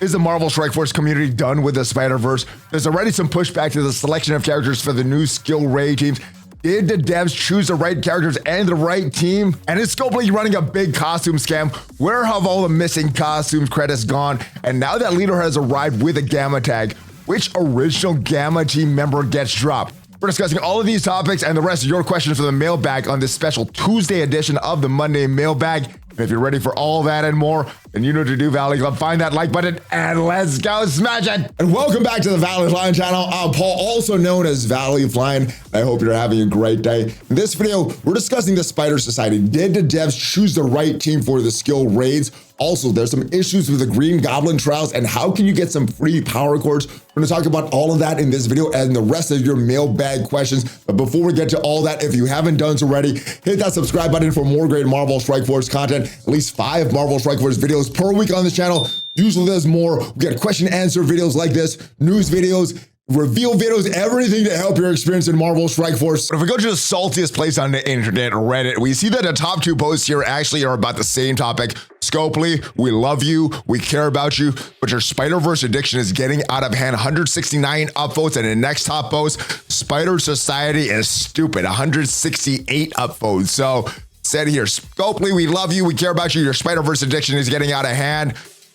Is the Marvel Strike Force community done with the Spider-Verse? There's already some pushback to the selection of characters for the new skill raid teams. Did the devs choose the right characters and the right team? And is Goblin running a big costume scam? Where have all the missing costume credits gone? And now that leader has arrived with a Gamma tag, which original Gamma team member gets dropped? We're discussing all of these topics and the rest of your questions for the mailbag on this special Tuesday edition of the Monday Mailbag. And if you're ready for all that and more, then you know what to do, Valley Club. Find that like button and let's go smash it. And welcome back to the ValleyFlyin channel. I'm Paul, also known as ValleyFlyin. I hope you're having a great day. In this video, we're discussing the Spider Society. Did the devs choose the right team for the skill raids? Also, there's some issues with the Green Goblin trials and how can you get some free power cords? We're gonna talk about all of that in this video and the rest of your mailbag questions. But before we get to all that, if you haven't done so already, hit that subscribe button for more great Marvel Strike Force content. At least 5 Marvel Strike Force videos per week on this channel. Usually there's more. We get question and answer videos like this, news videos, reveal videos, everything to help your experience in Marvel Strike Force. But if we go to the saltiest place on the internet, Reddit, we see that the top 2 posts here actually are about the same topic. Scopely, we love you, we care about you, but your Spider-Verse addiction is getting out of hand. 169 upvotes, and the next top post, Spider Society is stupid. 168 upvotes. So said here, Scopely, we love you, we care about you, your Spider-Verse addiction is getting out of hand.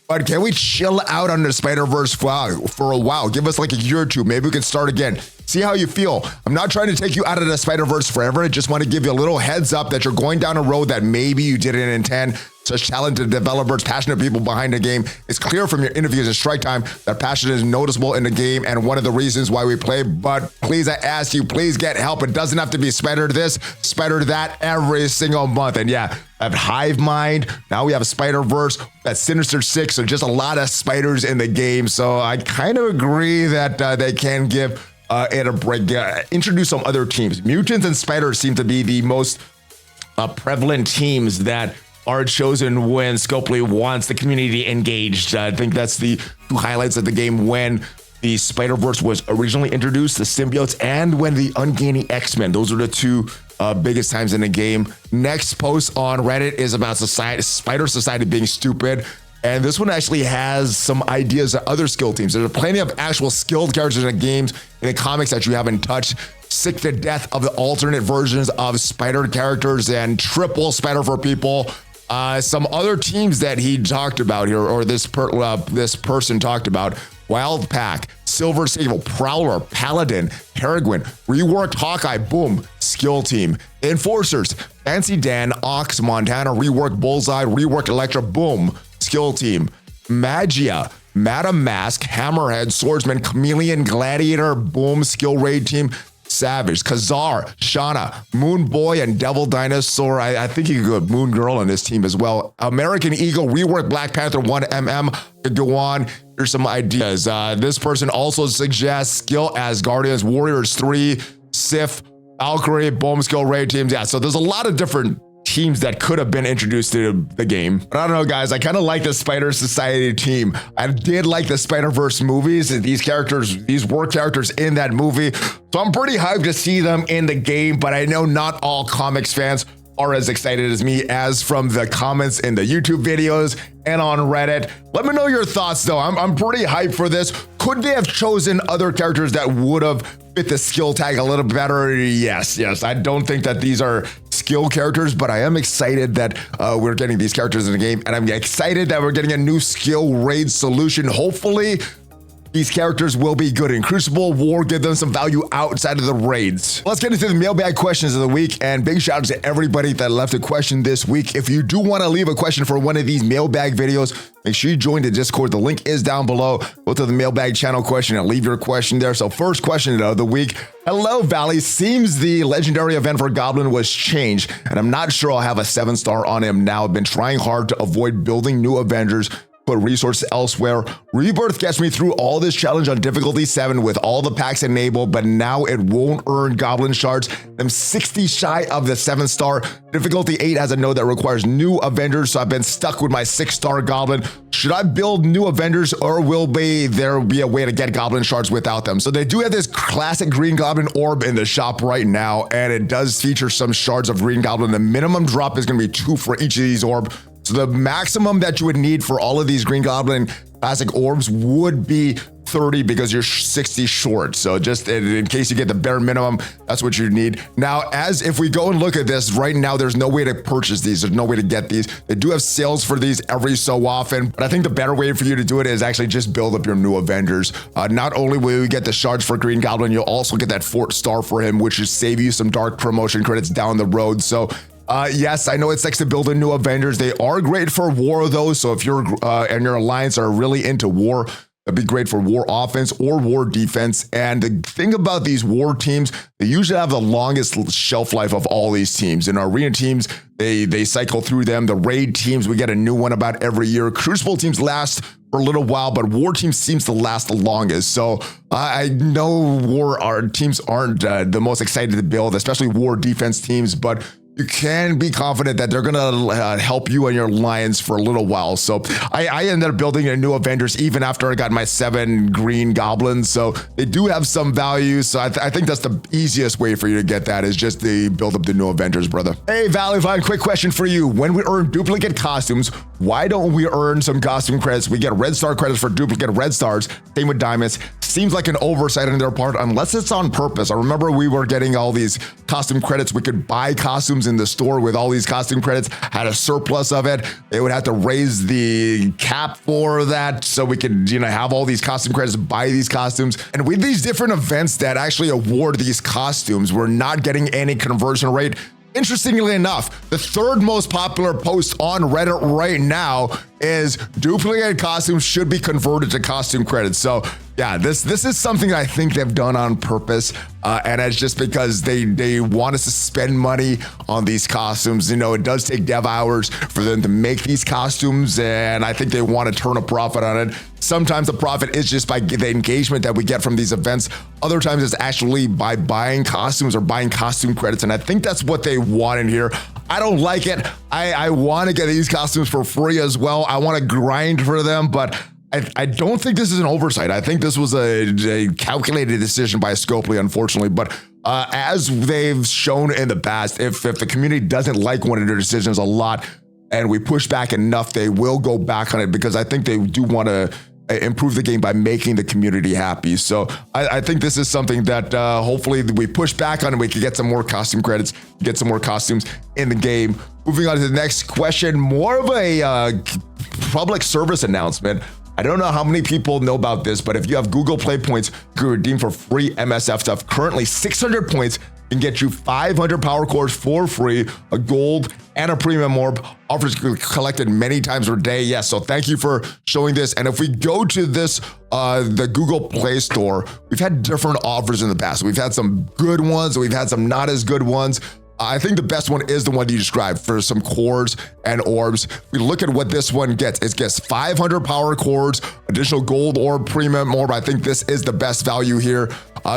But can we chill out on the Spider-Verse for a while? Give us like a year or two. Maybe we can start again. See how you feel. I'm not trying to take you out of the Spider-Verse forever. I just want to give you a little heads up that you're going down a road that maybe you didn't intend. Such talented developers, passionate people behind the game. It's clear from your interviews at Strike Time that passion is noticeable in the game and one of the reasons why we play. But please, I ask you, please get help. It doesn't have to be Spider this, Spider that every single month. And yeah, I have Hive Mind. Now we have a Spider-Verse. That's Sinister Six. So just a lot of spiders in the game. So I kind of agree that they can give it a break. Introduce some other teams. Mutants and Spiders seem to be the most prevalent teams that are chosen when Scopely wants the community engaged. I think that's the 2 highlights of the game when the Spider-Verse was originally introduced, the symbiotes, and when the Uncanny X-Men. Those are the 2 biggest times in the game. Next post on Reddit is about Spider Society being stupid. And this one actually has some ideas of other skill teams. There's plenty of actual skilled characters in the games, in the comics that you haven't touched. Sick to death of the alternate versions of Spider characters and triple Spider for people. Some other teams that he talked about here, or this person talked about: Wild Pack, Silver Sable, Prowler, Paladin, Peregrine, Reworked Hawkeye, boom, skill team. Enforcers, Fancy Dan, Ox, Montana, Reworked Bullseye, Reworked Electra, boom, skill team. Magia, Madam Mask, Hammerhead, Swordsman, Chameleon, Gladiator, boom, skill raid team. Savage, Kazar, Shauna, Moon Boy, and Devil Dinosaur. I think you could go Moon Girl on this team as well. American Eagle, Rework Black Panther 1mm. Could go on. Here's some ideas. This person also suggests skill Asgardians, Warriors 3, Sif, Valkyrie, boom, skill raid teams. Yeah, so there's a lot of different teams that could have been introduced to the game. But I don't know, guys, I kind of like the Spider Society team. I did like the Spider-Verse movies. These characters, these were characters in that movie. So I'm pretty hyped to see them in the game, but I know not all comics fans are as excited as me, as from the comments in the YouTube videos and on Reddit. Let me know your thoughts though. I'm pretty hyped for this. Could they have chosen other characters that would have fit the skill tag a little better? Yes. I don't think that these are skill characters, but I am excited that we're getting these characters in the game, and I'm excited that we're getting a new skill raid solution. Hopefully these characters will be good in Crucible War, give them some value outside of the raids. Let's get into the mailbag questions of the week, and big shout out to everybody that left a question this week. If you do want to leave a question for one of these mailbag videos, make sure you join the Discord. The link is down below. Go to the mailbag channel question and leave your question there. So first question of the week. Hello, Valley. Seems the legendary event for Goblin was changed, and I'm not sure I'll have a 7-star on him now. I've been trying hard to avoid building new Avengers, put resources elsewhere. Rebirth gets me through all this challenge on difficulty 7 with all the packs enabled, but now it won't earn Goblin shards. I'm 60 shy of the 7-star. Difficulty 8 has a node that requires new Avengers, so I've been stuck with my 6-star Goblin. Should I build new Avengers, or will there be a way to get Goblin shards without them? So they do have this classic Green Goblin orb in the shop right now, and it does feature some shards of Green Goblin. The minimum drop is going to be 2 for each of these orbs. So the maximum that you would need for all of these Green Goblin classic orbs would be 30 because you're 60 short. So just in case you get the bare minimum, that's what you need. Now, as if we go and look at this right now, there's no way to purchase these. There's no way to get these. They do have sales for these every so often, but I think the better way for you to do it is actually just build up your new Avengers. Not only will you get the shards for Green Goblin, you'll also get that Fort Star for him, which will save you some dark promotion credits down the road. So yes, I know it's nice to build a new Avengers. They are great for war though. So if you're and your alliance are really into war, that'd be great for war offense or war defense. And the thing about these war teams, they usually have the longest shelf life of all these teams. In our arena teams, they cycle through them. The raid teams, we get a new one about every year. Crucible teams last for a little while, but war teams seems to last the longest. So I know our teams aren't the most excited to build, especially war defense teams, but you can be confident that they're going to help you and your alliance for a little while. So I ended up building a new Avengers even after I got my 7 green goblins. So they do have some value. So I think that's the easiest way for you to get that is just to build up the new Avengers, brother. Hey, ValleyFlyin, quick question for you. When we earn duplicate costumes, why don't we earn some costume credits? We get red star credits for duplicate red stars. Same with diamonds. Seems like an oversight on their part, unless it's on purpose. I remember we were getting all these costume credits. We could buy costumes in the store with all these costume credits, had a surplus of it. They would have to raise the cap for that so we could, have all these costume credits, buy these costumes. And with these different events that actually award these costumes, we're not getting any conversion rate. Interestingly enough, the 3rd most popular post on Reddit right now is duplicate costumes should be converted to costume credits. So yeah, this is something I think they've done on purpose. And it's just because they want us to spend money on these costumes. It does take dev hours for them to make these costumes. And I think they want to turn a profit on it. Sometimes the profit is just by the engagement that we get from these events. Other times it's actually by buying costumes or buying costume credits. And I think that's what they want in here. I don't like it. I want to get these costumes for free as well. I want to grind for them, but I don't think this is an oversight. I think this was a calculated decision by Scopely, unfortunately. But as they've shown in the past, if the community doesn't like one of their decisions a lot and we push back enough, they will go back on it because I think they do want to improve the game by making the community happy. So I think this is something that hopefully we push back on and we can get some more costume credits, get some more costumes in the game. Moving on to the next question, more of a public service announcement. I don't know how many people know about this, but if you have Google Play points, you can redeem for free MSF stuff. Currently, 600 points can get you 500 power cores for free, a gold, and a premium orb. Offers collected many times per day. Yes, so thank you for showing this. And if we go to this, the Google Play Store, we've had different offers in the past. We've had some good ones, we've had some not as good ones. I think the best one is the one you described for some cores and orbs. We look at what this one gets. It gets 500 power cores, additional gold orb, premium orb. I think this is the best value here.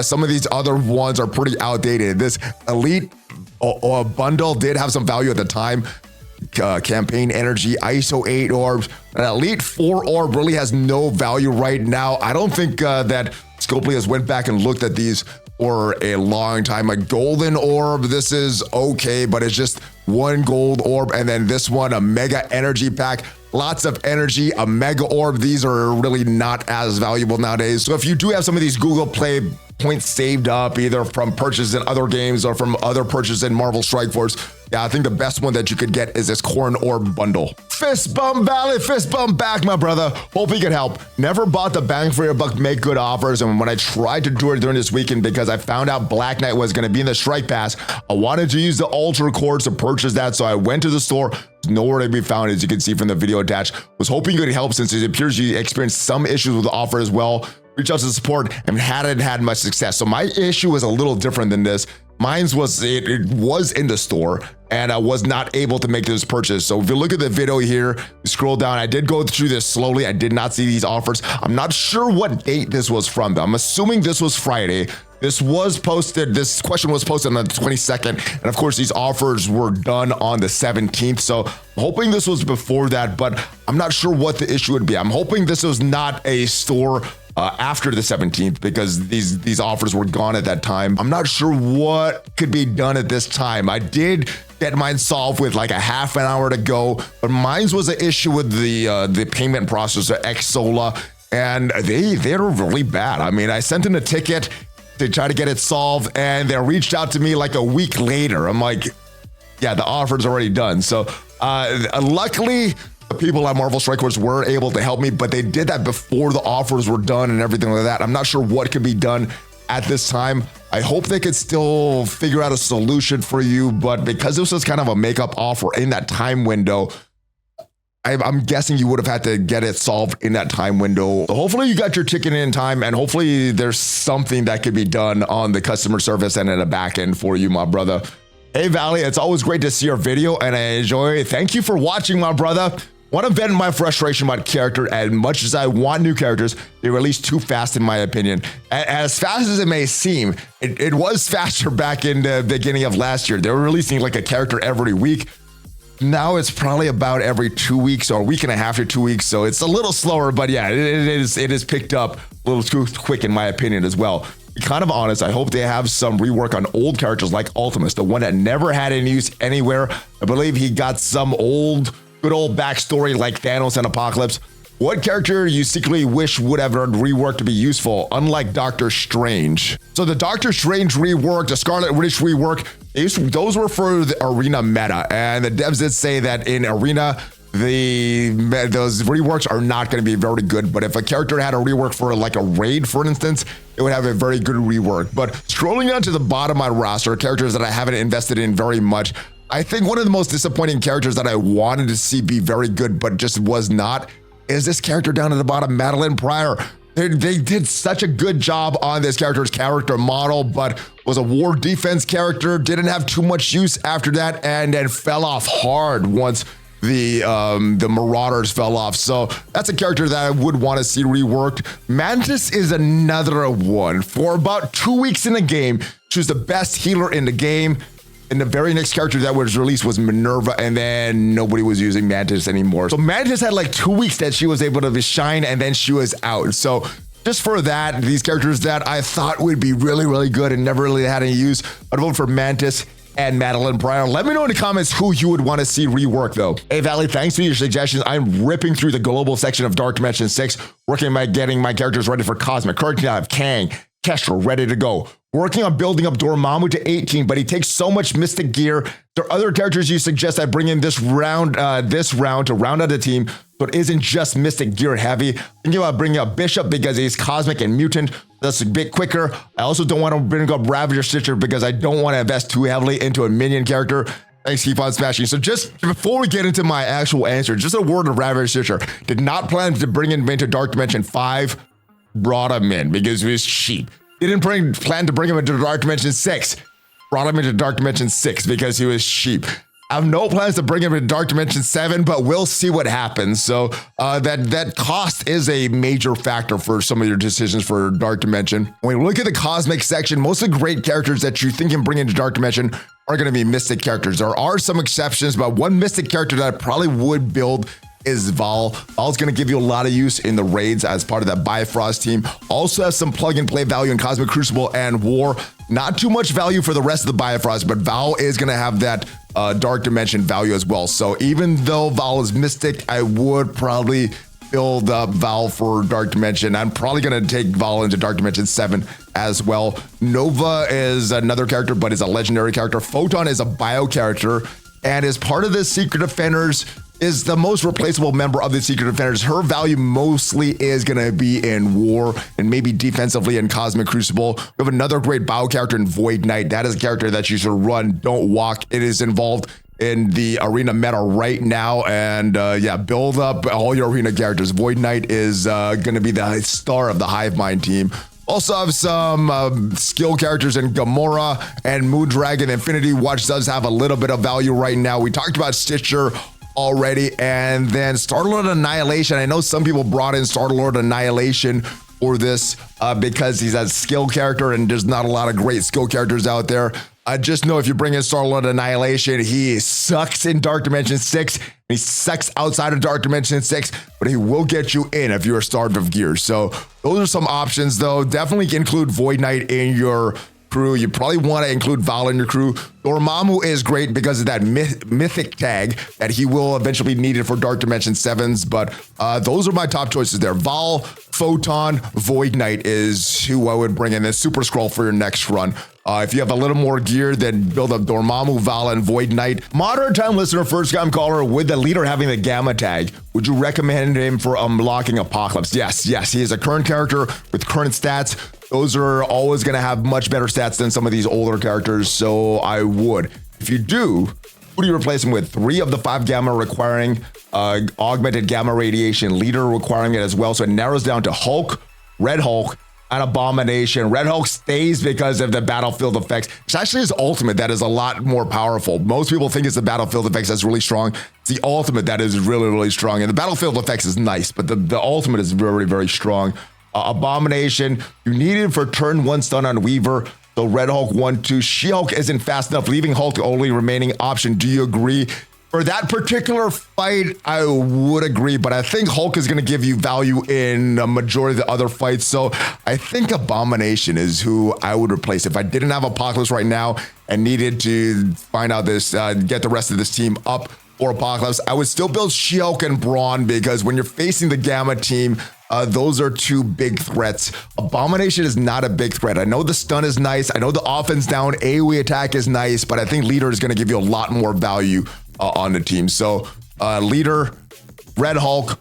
Some of these other ones are pretty outdated. This elite bundle did have some value at the time. Campaign energy, ISO 8 orbs. An elite 4 orb really has no value right now. I don't think that Scopely has went back and looked at these for a long time. A golden orb, this is okay, but it's just 1 gold orb. And then this one, a mega energy pack, lots of energy, a mega orb. These are really not as valuable nowadays. So if you do have some of these Google Play points saved up, either from purchases in other games or from other purchases in Marvel Strike Force, yeah, I think the best one that you could get is this Corn Orb bundle. Fist bump Valley, fist bump back, my brother. Hope he can help. Never bought the bang for your buck, make good offers. And when I tried to do it during this weekend, because I found out Black Knight was going to be in the Strike Pass, I wanted to use the Ultra Cores to purchase that. So I went to the store. Nowhere to be found, as you can see from the video attached. Was hoping it could help since it appears you experienced some issues with the offer as well. Reach out to the support and hadn't had much success. So my issue was a little different than this. Mine's was it was in the store and I was not able to make this purchase. So if you look at the video here, you scroll down, I did go through this slowly. I did not see these offers. I'm not sure what date this was from though. I'm assuming this was Friday. This question was posted on the 22nd. And of course, these offers were done on the 17th. So I'm hoping this was before that, but I'm not sure what the issue would be. I'm hoping this was not a store after the 17th because these offers were gone at that time. I'm not sure what could be done at this time. I did get mine solved with like a half an hour to go. But mine was an issue with the payment processor Xsola, and they're really bad. I mean, I sent in a ticket to try to get it solved, and they reached out to me like a week later. I'm like, yeah, the offer's already done. So luckily, the people at Marvel Strike Force were able to help me, but they did that before the offers were done and everything like that. I'm not sure what could be done at this time. I hope they could still figure out a solution for you, but because this was kind of a makeup offer in that time window, I'm guessing you would have had to get it solved in that time window. So hopefully you got your ticket in time, and hopefully there's something that could be done on the customer service and in the back end for you, my brother. Hey, Valley, it's always great to see your video, and I enjoy it. Thank you for watching, my brother. Want to vent my frustration about character. As much as I want new characters, they release too fast in my opinion. As fast as it may seem, it was faster back in the beginning of last year. They were releasing like a character every week. Now it's probably about every 2 weeks or a week and a half to 2 weeks. So it's a little slower, but yeah, it is picked up a little too quick in my opinion as well. To be kind of honest, I hope they have some rework on old characters like Ultimus, the one that never had any use anywhere. I believe he got some good old backstory like Thanos and Apocalypse. What character you secretly wish would have reworked to be useful, unlike Doctor Strange? So the Doctor Strange rework, the Scarlet Witch rework, those were for the arena meta, and the devs did say that in arena, those reworks are not going to be very good. But if a character had a rework for like a raid, for instance, it would have a very good rework. But scrolling down to the bottom of my roster, characters that I haven't invested in very much, I think one of the most disappointing characters that I wanted to see be very good, but just was not, is this character down at the bottom, Madeline Pryor. They did such a good job on this character's character model, but was a war defense character, didn't have too much use after that, and then fell off hard once the Marauders fell off. So that's a character that I would want to see reworked. Mantis is another one. For about 2 weeks in the game, she was the best healer in the game. And the very next character that was released was Minerva, and then nobody was using Mantis anymore. So Mantis had like 2 weeks that she was able to shine, and then she was out. So just for that, these characters that I thought would be really, really good and never really had any use, I'd vote for Mantis and Madeline Pryor. Let me know in the comments who you would want to see rework though. Hey Valley, thanks for your suggestions. I'm ripping through the global section of Dark Dimension 6, working on getting my characters ready for Cosmic. Currently I have Kang, Kestra ready to go. Working on building up Dormammu to 18, but he takes so much mystic gear. There are other characters you suggest I bring in this round to round out the team, so it isn't just mystic gear heavy. Thinking about bringing up Bishop because he's cosmic and mutant. That's a bit quicker. I also don't want to bring up Ravager Stitcher because I don't want to invest too heavily into a minion character. Thanks, keep on smashing. So just before we get into my actual answer, just a word of Ravager Stitcher. Did not plan to bring him into Dark Dimension 5, brought him in because he was cheap. Didn't plan to bring him into Dark Dimension 6. Brought him into Dark Dimension 6 because he was cheap. I have no plans to bring him into Dark Dimension 7, but we'll see what happens. So that cost is a major factor for some of your decisions for Dark Dimension. When we look at the Cosmic section, most of the great characters that you think can bring into Dark Dimension are going to be Mystic characters. There are some exceptions, but one Mystic character that I probably would build is Val. Val's going to give you a lot of use in the raids as part of that Bifrost team. Also has some plug and play value in Cosmic Crucible and War. Not too much value for the rest of the Bifrost, but Val is going to have that Dark Dimension value as well. So even though Val is Mystic, I would probably build up Val for Dark Dimension. I'm probably going to take Val into Dark Dimension 7 as well. Nova is another character, but is a legendary character. Photon is a bio character and is part of the Secret Defenders, is the most replaceable member of the Secret Defenders. Her value mostly is going to be in War and maybe defensively in Cosmic Crucible. We have another great bio character in Void Knight. That is a character that you should run, don't walk. It is involved in the arena meta right now, and yeah, build up all your arena characters. Void Knight is going to be the star of the Hive Mind team. Also have some skill characters in Gamora and Moondragon. Infinity Watch does have a little bit of value right now. We talked about Stitcher already, and then Star-Lord Annihilation. I know some people brought in Star-Lord Annihilation for this because he's a skill character and there's not a lot of great skill characters out there. I just know if you bring in Star-Lord Annihilation, he sucks in Dark Dimension 6, and he sucks outside of Dark Dimension 6, but he will get you in if you're starved of gear. So those are some options though. Definitely include Void Knight in your crew. You probably want to include Val in your crew. Dormammu is great because of that mythic tag that he will eventually be needed for Dark Dimension 7s, but those are my top choices there. Val, Photon, Void Knight is who I would bring in as Super Skrull for your next run. If you have a little more gear, then build up Dormammu, Val, and Void Knight. Modern time listener, first time caller, with the leader having the Gamma tag, would you recommend him for unlocking Apocalypse? Yes, he is a current character with current stats. Those are always going to have much better stats than some of these older characters, so I would. If you do, who do you replace him with? 3 of the 5 Gamma requiring augmented Gamma radiation, leader requiring it as well, so it narrows down to Hulk, Red Hulk, an Abomination. Red Hulk stays because of the battlefield effects. It's actually his ultimate that is a lot more powerful. Most people think it's the battlefield effects that's really strong. It's the ultimate that is really, really strong. And the battlefield effects is nice, but the ultimate is very, very strong. Abomination, you need it for turn 1 stun on Weaver. So Red Hulk 1-2. She-Hulk isn't fast enough, leaving Hulk the only remaining option. Do you agree? For that particular fight, I would agree, but I think Hulk is going to give you value in a majority of the other fights. So I think Abomination is who I would replace. If I didn't have Apocalypse right now and needed to find out this, get the rest of this team up for Apocalypse, I would still build She-Hulk and Brawn, because when you're facing the Gamma team, those are 2 big threats. Abomination is not a big threat. I know the stun is nice. I know the offense down AoE attack is nice, but I think leader is going to give you a lot more value on the team. So leader, Red Hulk,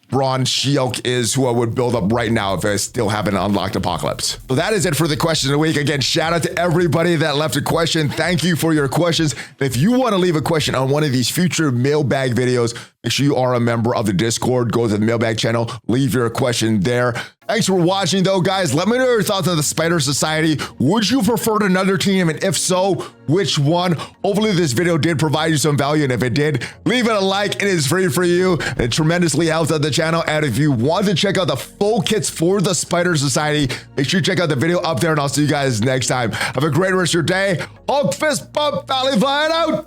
Brawn, She-Hulk is who I would build up right now if I still haven't unlocked Apocalypse. So that is it for the question of the week. Again, shout out to everybody that left a question. Thank you for your questions. If you want to leave a question on one of these future mailbag videos, make sure you are a member of the Discord. Go to the mailbag channel, leave your question there. Thanks for watching though, guys. Let me know your thoughts on the Spider Society. Would you prefer another team? And if so, which one? Hopefully this video did provide you some value. And if it did, leave it a like. It is free for you. It tremendously helps out the channel. And if you want to check out the full kits for the Spider Society, make sure you check out the video up there, and I'll see you guys next time. Have a great rest of your day. Hulk fist bump, ValleyFlyin out.